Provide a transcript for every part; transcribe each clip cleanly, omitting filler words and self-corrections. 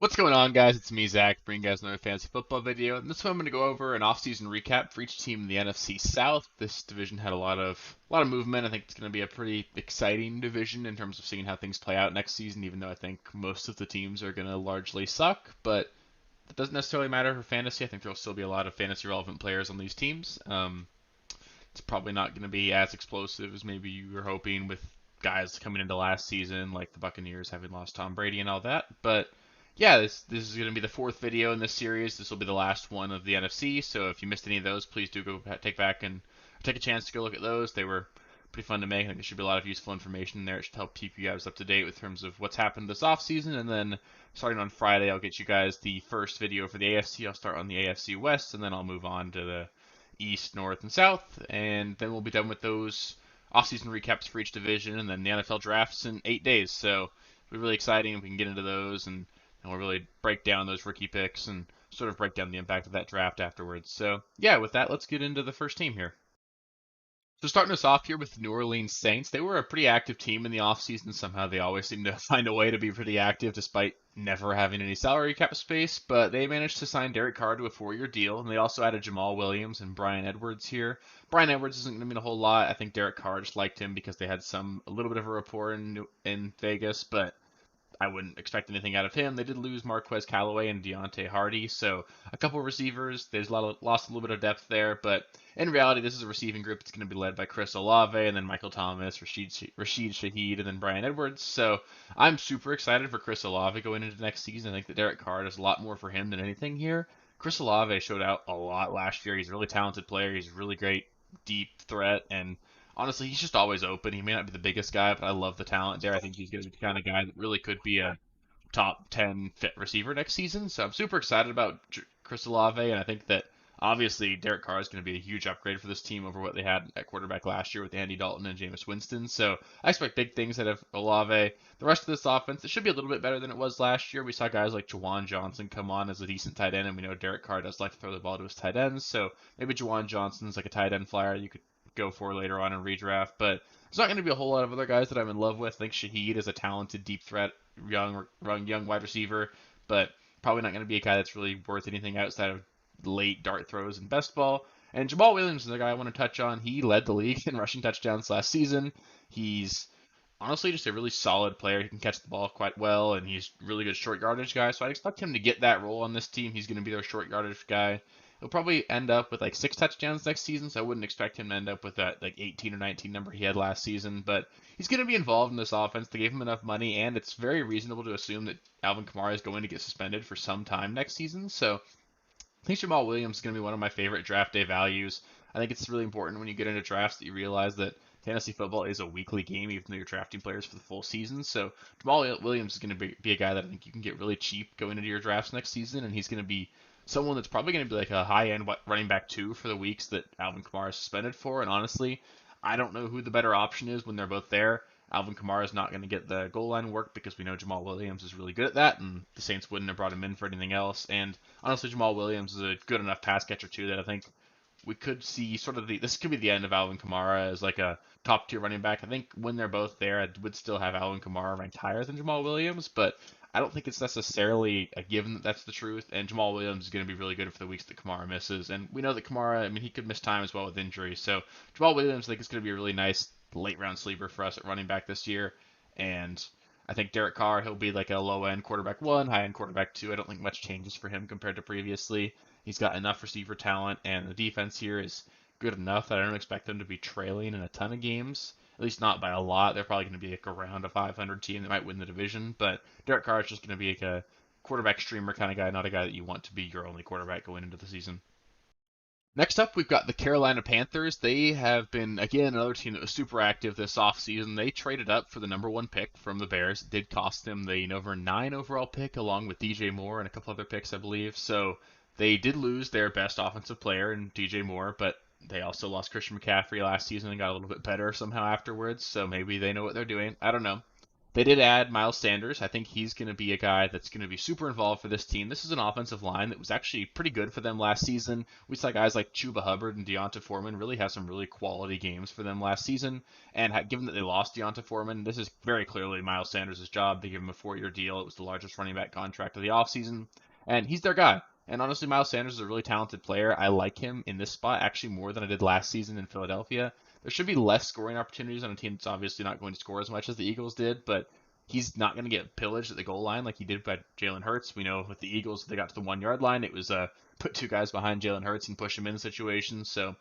What's going on, guys? It's me, Zach, bringing you guys another fantasy football video. And this one, I'm going to go over an offseason recap for each team in the NFC South. This division had a lot of movement. I think it's going to be a pretty exciting division in terms of seeing how things play out next season. Even though I think most of the teams are going to largely suck, but that doesn't necessarily matter for fantasy. I think there'll still be a lot of fantasy relevant players on these teams. It's probably not going to be as explosive as maybe you were hoping with guys coming into last season, like the Buccaneers having lost Tom Brady and all that. But yeah, this is going to be the fourth video in this series. This will be the last one of the NFC. So if you missed any of those, please do go take a chance to go look at those. They were pretty fun to make. I think there should be a lot of useful information in there. It should help keep you guys up to date with terms of what's happened this offseason. And then starting on Friday, I'll get you guys the first video for the AFC. I'll start on the AFC West, and then I'll move on to the East, North, and South, and then we'll be done with those off-season recaps for each division, and then the NFL drafts in 8 days. So it'll be really exciting. We can get into those, and we'll really break down those rookie picks and sort of break down the impact of that draft afterwards. So yeah, with that, let's get into the first team here. So starting us off here with the New Orleans Saints, they were a pretty active team in the offseason. Somehow they always seem to find a way to be pretty active despite never having any salary cap space, but they managed to sign Derek Carr to a 4-year deal, and they also added Jamal Williams and Brian Edwards here. Brian Edwards isn't going to mean a whole lot. I think Derek Carr just liked him because they had a little bit of a rapport in Vegas, but I wouldn't expect anything out of him. They did lose Marquez Callaway and Deontay Hardy, so a couple of receivers. There's lost a little bit of depth there, but in reality, this is a receiving group that's going to be led by Chris Olave and then Michael Thomas, Rashid Shaheed, and then Brian Edwards. So I'm super excited for Chris Olave going into next season. I think that Derek Carr does a lot more for him than anything here. Chris Olave showed out a lot last year. He's a really talented player. He's a really great deep threat, and honestly, he's just always open. He may not be the biggest guy, but I love the talent there. I think he's going to be the kind of guy that really could be a top 10 fit receiver next season. So I'm super excited about Chris Olave, and I think that obviously Derek Carr is going to be a huge upgrade for this team over what they had at quarterback last year with Andy Dalton and Jameis Winston. So I expect big things out of Olave. The rest of this offense, it should be a little bit better than it was last year. We saw guys like Jawan Johnson come on as a decent tight end, and we know Derek Carr does like to throw the ball to his tight ends. So maybe Jawan Johnson's like a tight end flyer you could go for later on in redraft. But there's not going to be a whole lot of other guys that I'm in love with. I think Shaheed is a talented deep threat, young wide receiver, but probably not going to be a guy that's really worth anything outside of late dart throws and best ball. And Jamal Williams is the guy I want to touch on. He led the league in rushing touchdowns last season. He's honestly just a really solid player. He can catch the ball quite well, and he's a really good short yardage guy. So I'd expect him to get that role on this team. He's going to be their short yardage guy. He'll probably end up with like 6 touchdowns next season, so I wouldn't expect him to end up with that like 18 or 19 number he had last season. But he's going to be involved in this offense. They gave him enough money, and it's very reasonable to assume that Alvin Kamara is going to get suspended for some time next season. So I think Jamal Williams is going to be one of my favorite draft day values. I think it's really important when you get into drafts that you realize that fantasy football is a weekly game, even though you're drafting players for the full season. So Jamal Williams is going to be a guy that I think you can get really cheap going into your drafts next season, and he's going to be someone that's probably going to be like a high-end running back two for the weeks that Alvin Kamara is suspended for. And honestly, I don't know who the better option is when they're both there. Alvin Kamara is not going to get the goal line work because we know Jamal Williams is really good at that, and the Saints wouldn't have brought him in for anything else. And honestly, Jamal Williams is a good enough pass catcher too that I think we could see sort of this could be the end of Alvin Kamara as like a top tier running back. I think when they're both there, I would still have Alvin Kamara ranked higher than Jamal Williams, but I don't think it's necessarily a given that that's the truth. And Jamal Williams is going to be really good for the weeks that Kamara misses. And we know that Kamara, I mean, he could miss time as well with injury. So Jamal Williams, I think, is going to be a really nice late round sleeper for us at running back this year. And I think Derek Carr, he'll be like a low end quarterback one, high end quarterback two. I don't think much changes for him compared to previously. He's got enough receiver talent, and the defense here is good enough that I don't expect them to be trailing in a ton of games. At least not by a lot. They're probably going to be like around a 500 team that might win the division. But Derek Carr is just going to be like a quarterback streamer kind of guy, not a guy that you want to be your only quarterback going into the season. Next up, we've got the Carolina Panthers. They have been, again, another team that was super active this offseason. They traded up for the number one pick from the Bears. It did cost them the number 9 overall pick, along with DJ Moore and a couple other picks, I believe. So they did lose their best offensive player in DJ Moore, but they also lost Christian McCaffrey last season and got a little bit better somehow afterwards. So maybe they know what they're doing. I don't know. They did add Miles Sanders. I think he's going to be a guy that's going to be super involved for this team. This is an offensive line that was actually pretty good for them last season. We saw guys like Chuba Hubbard and Deonta Foreman really have some really quality games for them last season. And given that they lost Deonta Foreman, this is very clearly Miles Sanders' job. They give him a 4-year deal. It was the largest running back contract of the offseason. And he's their guy. And honestly, Miles Sanders is a really talented player. I like him in this spot actually more than I did last season in Philadelphia. There should be less scoring opportunities on a team that's obviously not going to score as much as the Eagles did, but he's not going to get pillaged at the goal line like he did by Jalen Hurts. We know with the Eagles, they got to the 1 yard line. It was put two guys behind Jalen Hurts and push him in situations. So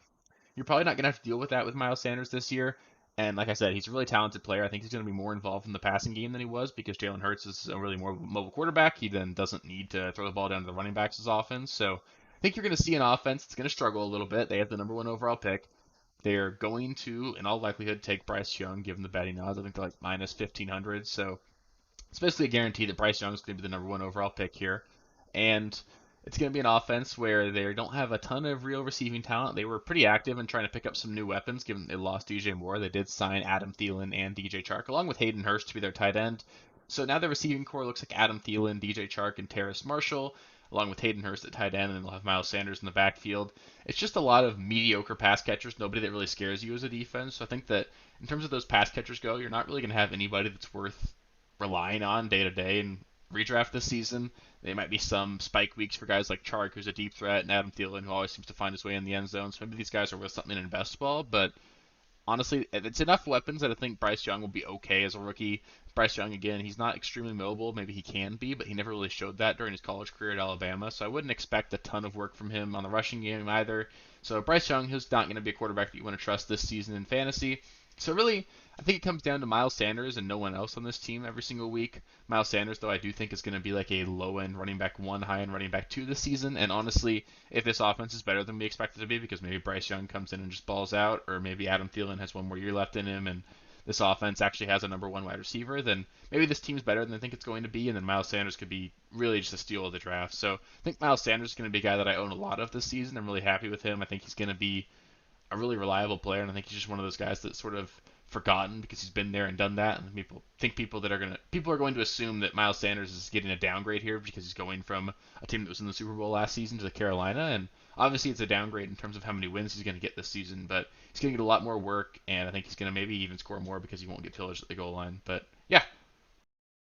you're probably not going to have to deal with that with Miles Sanders this year. And like I said, he's a really talented player. I think he's going to be more involved in the passing game than he was because Jalen Hurts is a really more mobile quarterback. He then doesn't need to throw the ball down to the running backs as often. So I think you're going to see an offense that's going to struggle a little bit. They have the number one overall pick. They're going to, in all likelihood, take Bryce Young, given the betting odds. I think they're like minus 1,500. So it's basically a guarantee that Bryce Young is going to be the number one overall pick here. And it's going to be an offense where they don't have a ton of real receiving talent. They were pretty active in trying to pick up some new weapons, given they lost DJ Moore. They did sign Adam Thielen and DJ Chark, along with Hayden Hurst to be their tight end. So now the receiving core looks like Adam Thielen, DJ Chark, and Terrace Marshall, along with Hayden Hurst at tight end, and then they'll have Miles Sanders in the backfield. It's just a lot of mediocre pass catchers, nobody that really scares you as a defense. So I think that in terms of those pass catchers go, you're not really going to have anybody that's worth relying on day to day and redraft this season. There might be some spike weeks for guys like Chark, who's a deep threat, and Adam Thielen, who always seems to find his way in the end zone. So maybe these guys are worth something in best ball, but honestly, it's enough weapons that I think Bryce Young will be okay as a rookie. Bryce Young, again, he's not extremely mobile. Maybe he can be, but he never really showed that during his college career at Alabama. So I wouldn't expect a ton of work from him on the rushing game either. So Bryce Young, he's not going to be a quarterback that you want to trust this season in fantasy. So really, I think it comes down to Miles Sanders and no one else on this team every single week. Miles Sanders, though, I do think is going to be like a low-end running back 1, high-end running back 2 this season. And honestly, if this offense is better than we expect it to be, because maybe Bryce Young comes in and just balls out, or maybe Adam Thielen has one more year left in him, and this offense actually has a number one wide receiver, then maybe this team's better than I think it's going to be, and then Miles Sanders could be really just a steal of the draft. So I think Miles Sanders is going to be a guy that I own a lot of this season. I'm really happy with him. I think he's going to be a really reliable player, and I think he's just one of those guys that's sort of forgotten because he's been there and done that. And people are going to assume that Miles Sanders is getting a downgrade here because he's going from a team that was in the Super Bowl last season to Carolina, and obviously it's a downgrade in terms of how many wins he's going to get this season, but he's going to get a lot more work, and I think he's going to maybe even score more because he won't get pillaged at the goal line. But yeah,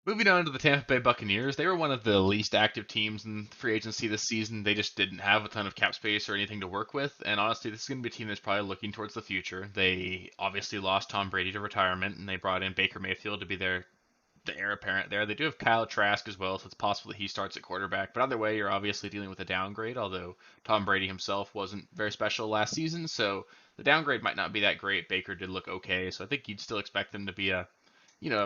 moving on to the Tampa Bay Buccaneers, they were one of the least active teams in free agency this season. They just didn't have a ton of cap space or anything to work with. And honestly, this is going to be a team that's probably looking towards the future. They obviously lost Tom Brady to retirement, and they brought in Baker Mayfield to be the heir apparent there. They do have Kyle Trask as well, so it's possible that he starts at quarterback. But either way, you're obviously dealing with a downgrade, although Tom Brady himself wasn't very special last season, so the downgrade might not be that great. Baker did look okay, so I think you'd still expect them to be a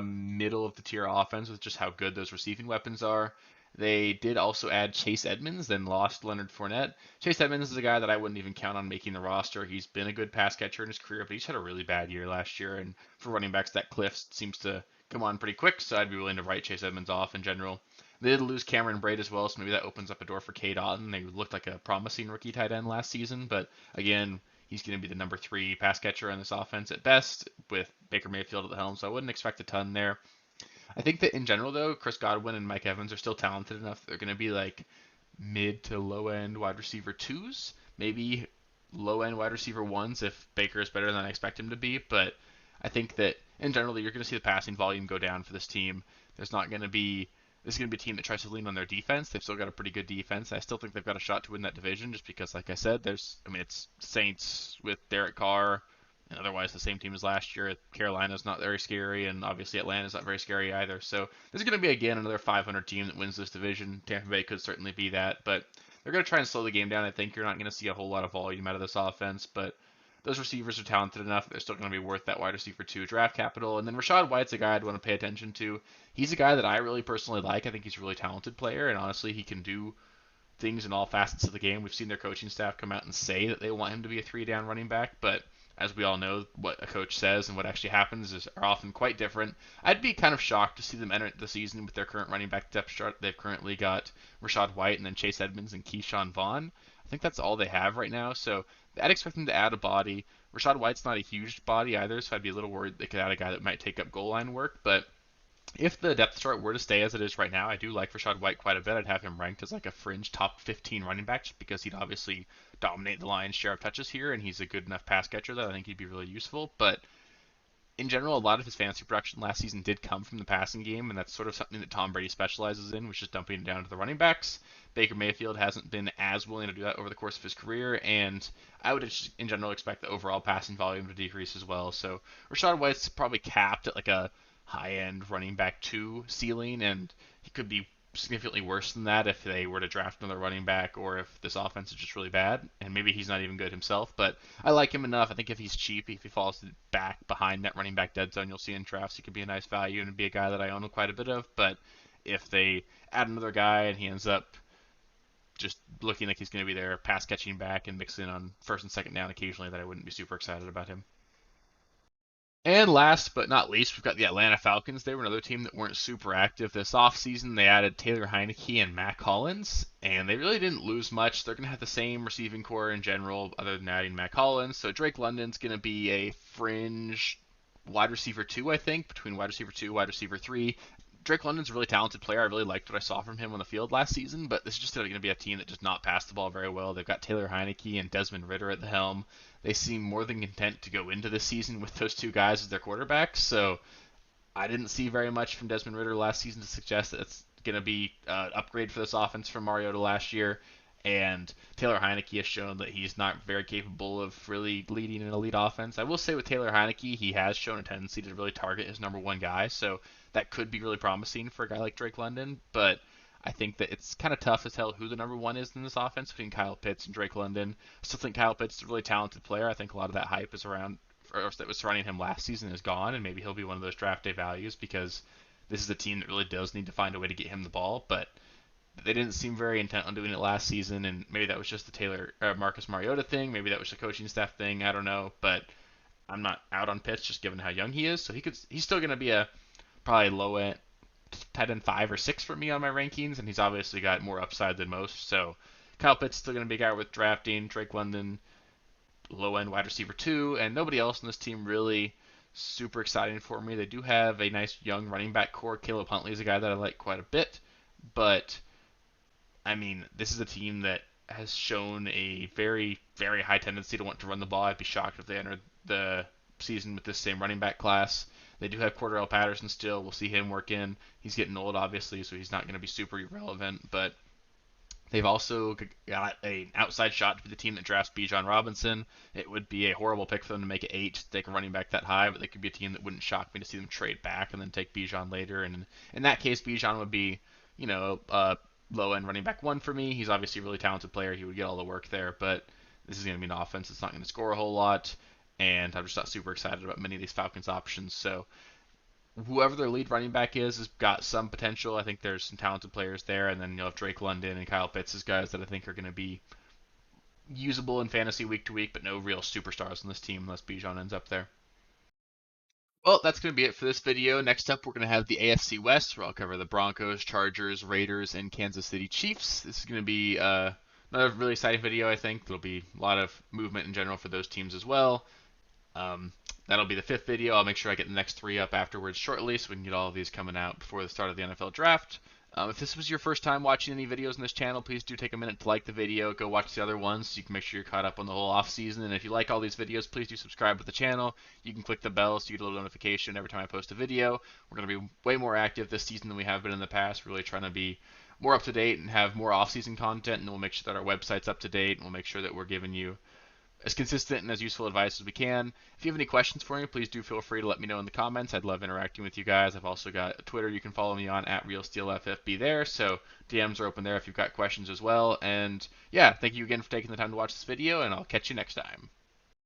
middle of the tier offense with just how good those receiving weapons are. They did also add Chase Edmonds, then lost Leonard Fournette. Chase Edmonds is a guy that I wouldn't even count on making the roster. He's been a good pass catcher in his career, but he's had a really bad year last year. And for running backs, that cliff seems to come on pretty quick, so I'd be willing to write Chase Edmonds off in general. They did lose Cameron Braid as well, so maybe that opens up a door for Cade Otton. They looked like a promising rookie tight end last season, but again, he's going to be the number 3 pass catcher on this offense at best with Baker Mayfield at the helm, so I wouldn't expect a ton there. I think that in general, though, Chris Godwin and Mike Evans are still talented enough that they're going to be like mid to low end wide receiver 2s, maybe low end wide receiver 1s if Baker is better than I expect him to be. But I think that in general, you're going to see the passing volume go down for this team. There's not going to be This is going to be a team that tries to lean on their defense. They've still got a pretty good defense. I still think they've got a shot to win that division just because, like I said, it's Saints with Derek Carr, and otherwise the same team as last year. Carolina's not very scary, and obviously Atlanta's not very scary either. So there's going to be, again, another 500 team that wins this division. Tampa Bay could certainly be that, but they're going to try and slow the game down. I think you're not going to see a whole lot of volume out of this offense, but those receivers are talented enough. They're still going to be worth that wide receiver 2 draft capital. And then Rachaad White's a guy I'd want to pay attention to. He's a guy that I really personally like. I think he's a really talented player, and honestly, he can do things in all facets of the game. We've seen their coaching staff come out and say that they want him to be a 3-down running back, but as we all know, what a coach says and what actually happens are often quite different. I'd be kind of shocked to see them enter the season with their current running back depth chart. They've currently got Rachaad White and then Chase Edmonds and Keyshawn Vaughn. I think that's all they have right now, so I'd expect them to add a body. Rachaad White's not a huge body either, so I'd be a little worried they could add a guy that might take up goal line work, but If the depth chart were to stay as it is right now, I do like Rachaad White quite a bit. I'd have him ranked as like a fringe top 15 running back just because he'd obviously dominate the lion's share of touches here, and he's a good enough pass catcher that I think he'd be really useful. But in general, a lot of his fantasy production last season did come from the passing game, and that's sort of something that Tom Brady specializes in, which is dumping it down to the running backs. Baker Mayfield hasn't been as willing to do that over the course of his career, and I would, in general, expect the overall passing volume to decrease as well. So Rachaad White's probably capped at like a high-end running back 2 ceiling, and he could be significantly worse than that if they were to draft another running back or if this offense is just really bad, and maybe he's not even good himself. But I like him enough. I think if he's cheap, if he falls back behind that running back dead zone, you'll see in drafts he could be a nice value and be a guy that I own quite a bit of. But if they add another guy and he ends up just looking like he's going to be their pass catching back and mixing in on first and second down occasionally, that I wouldn't be super excited about him. And last but not least, we've got the Atlanta Falcons. They were another team that weren't super active this offseason. They added Taylor Heineke and Matt Collins, and they really didn't lose much. They're going to have the same receiving core in general, other than adding Matt Collins. So Drake London's going to be a fringe wide receiver 2, I think, between wide receiver 2, wide receiver 3. Drake London's a really talented player. I really liked what I saw from him on the field last season, but this is just going to be a team that does not pass the ball very well. They've got Taylor Heineke and Desmond Ridder at the helm. They seem more than content to go into this season with those two guys as their quarterbacks, so I didn't see very much from Desmond Ridder last season to suggest that it's going to be an upgrade for this offense from Mariota last year. And Taylor Heineke has shown that he's not very capable of really leading an elite offense. I will say with Taylor Heineke, he has shown a tendency to really target his number one guy, so that could be really promising for a guy like Drake London. But I think that it's kind of tough to tell who the number one is in this offense between Kyle Pitts and Drake London. I still think Kyle Pitts is a really talented player. I think a lot of that hype is around, or that was surrounding him last season is gone, and maybe he'll be one of those draft day values because this is a team that really does need to find a way to get him the ball. But they didn't seem very intent on doing it last season, and maybe that was just the Marcus Mariota thing. Maybe that was a coaching staff thing. I don't know, but I'm not out on Pitts just given how young he is. So he's still going to be a probably low end tight end 5 or 6 for me on my rankings, and he's obviously got more upside than most. So Kyle Pitts still going to be a guy with drafting. Drake London, low end wide receiver 2, and nobody else on this team really super exciting for me. They do have a nice young running back core. Caleb Huntley is a guy that I like quite a bit, but I mean, this is a team that has shown a very, very high tendency to want to run the ball. I'd be shocked if they entered the season with this same running back class. They do have Cordell Patterson still. We'll see him work in. He's getting old, obviously, so he's not going to be super irrelevant. But they've also got an outside shot to be the team that drafts Bijan Robinson. It would be a horrible pick for them to make it 8 to take a running back that high, but they could be a team that wouldn't shock me to see them trade back and then take Bijan later. And in that case, Bijan would be, low end running back 1 for me. He's obviously a really talented player. He would get all the work there, but this is going to be an offense that's not going to score a whole lot, and I'm just not super excited about many of these Falcons options. So whoever their lead running back is has got some potential. I think there's some talented players there, and then you'll have Drake London and Kyle Pitts as guys that I think are going to be usable in fantasy week to week, but no real superstars on this team unless Bijan ends up there. Well, that's going to be it for this video. Next up, we're going to have the AFC West, where I'll cover the Broncos, Chargers, Raiders, and Kansas City Chiefs. This is going to be another really exciting video, I think. There'll be a lot of movement in general for those teams as well. That'll be the 5th video. I'll make sure I get the next 3 up afterwards shortly so we can get all of these coming out before the start of the NFL Draft. If this was your first time watching any videos on this channel, please do take a minute to like the video. Go watch the other ones so you can make sure you're caught up on the whole off season. And if you like all these videos, please do subscribe to the channel. You can click the bell so you get a little notification every time I post a video. We're going to be way more active this season than we have been in the past. We're really trying to be more up to date and have more off-season content, and we'll make sure that our website's up to date, and we'll make sure that we're giving you as consistent and as useful advice as we can. If you have any questions for me, please do feel free to let me know in the comments. I'd love interacting with you guys. I've also got Twitter you can follow me on at RealSteelFFB there, so DMs are open there if you've got questions as well. And yeah, thank you again for taking the time to watch this video, and I'll catch you next time.